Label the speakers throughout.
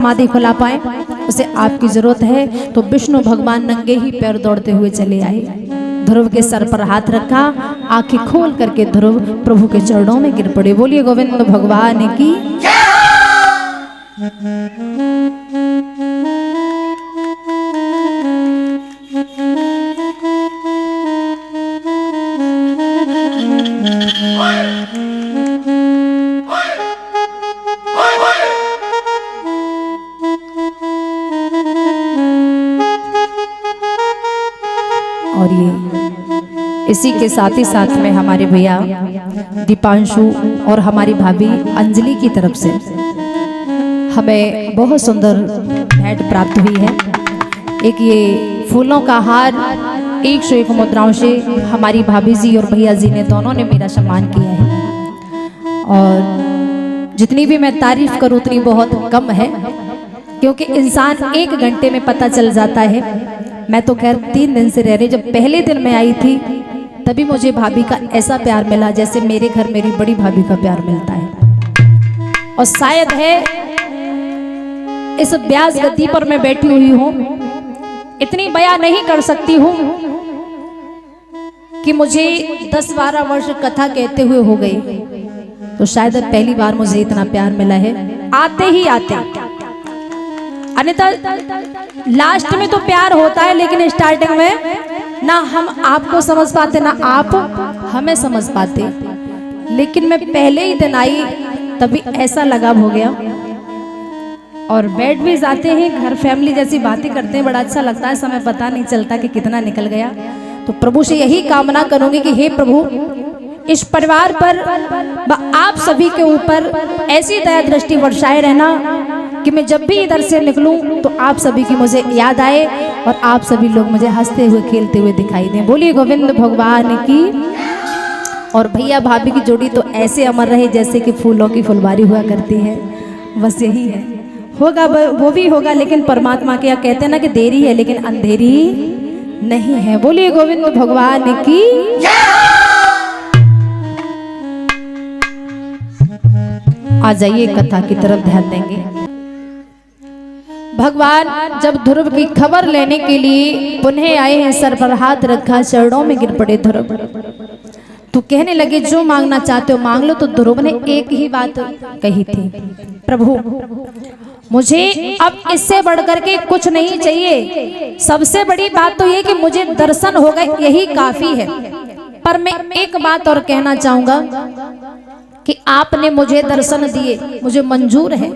Speaker 1: समाधि खुला पाए, उसे आपकी जरूरत है। तो विष्णु भगवान नंगे ही पैर दौड़ते हुए चले आए, ध्रुव के सर पर हाथ रखा, आंखें खोल करके ध्रुव प्रभु के चरणों में गिर पड़े। बोलिए गोविंद भगवान की। और ये इसी के साथ ही साथ में हमारे भैया दीपांशु और हमारी भाभी अंजलि की तरफ से हमें बहुत सुंदर भेंट प्राप्त हुई है। एक ये फूलों का हार 101 मुद्राओं से हमारी भाभी जी और भैया जी ने दोनों ने मेरा सम्मान किया है, और जितनी भी मैं तारीफ करूं उतनी बहुत कम है, क्योंकि इंसान 1 घंटे में पता चल जाता है। मैं तो खैर 3 दिन से रह रही, जब पहले दिन मैं आई थी तभी मुझे भाभी का ऐसा प्यार मिला जैसे मेरे घर मेरी बड़ी भाभी का प्यार मिलता है। और शायद है इस ब्याज गद्दी पर मैं बैठी हुई हूँ, इतनी बयान नहीं कर सकती हूँ कि मुझे 10-12 वर्ष कथा कहते हुए हो गई, तो शायद पहली बार मुझे इतना प्यार मिला है आते ही आते। अन्यथा लास्ट में तो प्यार होता है, लेकिन स्टार्टिंग में ना हम आपको समझ पाते ना आप हमें समझ पाते। लेकिन मैं पहले ही दिन आई तभी ऐसा लगाव हो गया, और बैठ भी जाते हैं घर फैमिली जैसी बातें करते हैं, बड़ा अच्छा लगता है, समय पता नहीं चलता कि कितना निकल गया। तो प्रभु से यही कामना करूंगी कि हे प्रभु, इस परिवार पर आप सभी के ऊपर ऐसी दया दृष्टि वर्षाए रहना कि मैं जब भी इधर से निकलूं तो आप सभी की मुझे याद आए और आप सभी लोग मुझे हंसते हुए खेलते हुए दिखाई दें। बोलिए गोविंद भगवान की। और भैया भाभी की जोड़ी तो ऐसे अमर रहे जैसे कि फूलों की फुलवारी हुआ करती है। बस यही है, होगा वो भी होगा, लेकिन परमात्मा के यहाँ कहते हैं ना कि देरी है लेकिन अंधेरी नहीं है। बोलिए गोविंद भगवान की। आ जाइए कथा की तरफ ध्यान देंगे। भगवान जब ध्रुव की खबर लेने के लिए पुनः आए हैं, सर पर हाथ रखा, चरणों में गिर पड़े ध्रुव। तो कहने लगे जो मांगना चाहते हो मांग लो। तो ध्रुव ने एक ही बात कही थी, प्रभु मुझे अब इससे बढ़कर के कुछ नहीं चाहिए, सबसे बड़ी बात तो ये कि मुझे दर्शन हो गए, यही काफी है। पर मैं एक बात और कहना चाहूंगा कि आपने मुझे दर्शन दिए, मुझे मंजूर है।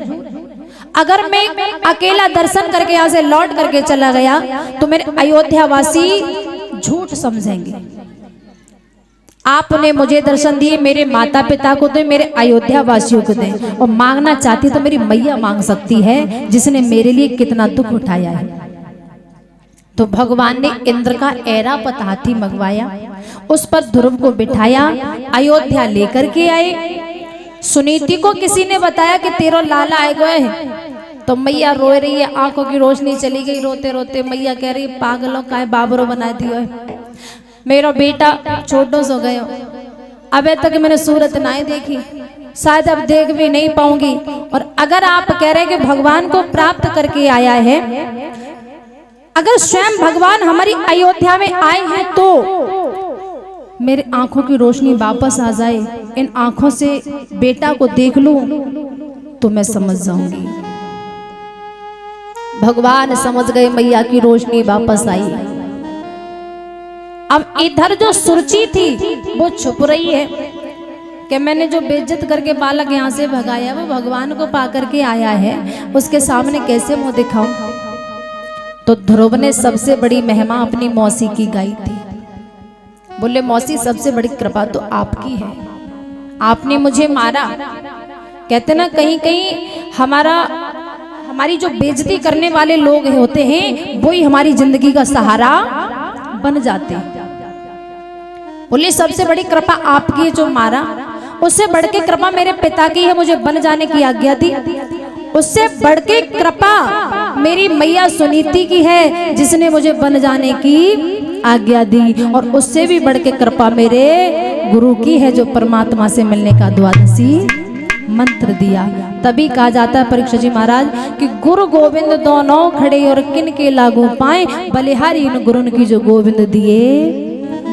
Speaker 1: अगर मैं अकेला दर्शन करके यहाँ से लौट करके चला गया तो मेरे अयोध्या वासी झूठ समझेंगे। आपने मुझे दर्शन दिए, मेरे माता पिता को दे, मेरे अयोध्या वासियों को दे, और मांगना चाहती तो मेरी मैया मांग सकती है जिसने मेरे लिए कितना दुख उठाया है। तो भगवान ने इंद्र का ऐरावत हाथी मंगवाया, उस पर ध्रुव को बिठाया, अयोध्या लेकर के आए। सुनीति को किसी ने बताया कि तेरा लाला आए गए हैं, तो मैया रो रही है, आंखों की रोशनी चली गई रोते रोते। मैया कह रही पागलों का है बाबरो बना दियो है, मेरा बेटा छोटो सो गयो, अबे तक मैंने सूरत नहीं देखी, शायद अब देख भी नहीं पाऊंगी। और अगर आप कह रहे हैं कि भगवान को प्राप्त करके आया है, अगर स्वयं भगवान हमारी अयोध्या में आए हैं तो मेरे आंखों की रोशनी वापस आ जाए, इन आंखों से बेटा को देख लूं तो मैं समझ जाऊंगी। भगवान समझ गए, मैया की रोशनी वापस आई। अब इधर जो सुरुचि थी वो छुप रही है कि मैंने जो बेइज्जत करके बालक यहाँ से भगाया वो भगवान को पा करके आया है, उसके सामने कैसे मुंह दिखाऊं। तो ध्रुव ने सबसे बड़ी महिमा अपनी मौसी की गाई थी। बोले मौसी सबसे बड़ी कृपा तो आपकी है, आपने मुझे मारा। कहते ना कहीं कहीं हमारी जो बेइज्जती करने वाले लोग होते हैं वो ही हमारी जिंदगी का सहारा बन जाते हैं। बोले सबसे बड़ी कृपा आपकी है जो मारा, उससे बढ़ के कृपा मेरे पिता की है, मुझे बन जाने की आज्ञा दी। उससे बढ़ के कृपा मेरी मैया सुनीति की है जिसने मुझे बन जाने की आज्ञा दी। और उससे भी बढ़ के कृपा मेरे गुरु की है जो परमात्मा से मिलने का द्वादशी मंत्र दिया। तभी कहा जाता है परीक्षित जी महाराज कि गुरु गोविंद दोनों खड़े और किन के लागू पाए, बलिहारी इन गुरुन की जो गोविंद दिए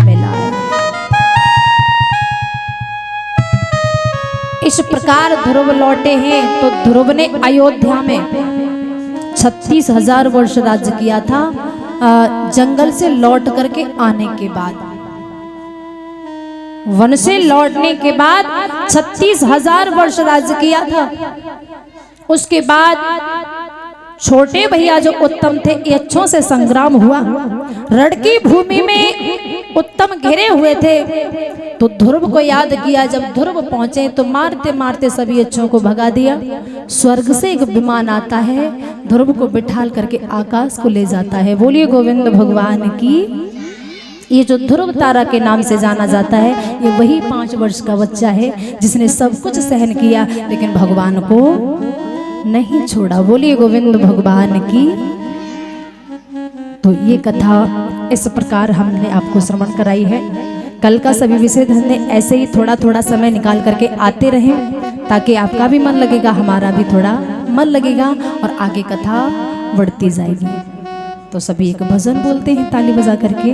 Speaker 1: मिलाए। इस प्रकार ध्रुव लौटे हैं। तो ध्रुव ने अयोध्या में 36,000 वर्ष राज्य किया था। जंगल से लौट करके आने के बाद, वन से लौटने के बाद 36,000 वर्ष राज्य किया था। उसके बाद छोटे भैया जो उत्तम थे, यक्षों से संग्राम हुआ। रण की भूमि में उत्तम घिरे हुए थे। तो ध्रुव को याद किया। जब ध्रुव पहुंचे तो मारते मारते सभी यक्षों को भगा दिया। स्वर्ग से एक विमान आता है, ध्रुव को बिठाल करके आकाश को ले जाता है। बोलिए गोविंद भगवान की। ये जो ध्रुव तारा के नाम से जाना जाता है, ये वही 5 वर्ष का बच्चा है जिसने सब कुछ सहन किया लेकिन भगवान को नहीं छोड़ा। बोलिए गोविंद भगवान की। तो ये कथा इस प्रकार हमने आपको श्रवण कराई है। कल का सभी विषय धंधे ऐसे ही थोड़ा थोड़ा समय निकाल करके आते रहें, ताकि आपका भी मन लगेगा, हमारा भी थोड़ा मन लगेगा और आगे कथा बढ़ती जाएगी। तो सभी एक भजन बोलते हैं ताली बजा करके।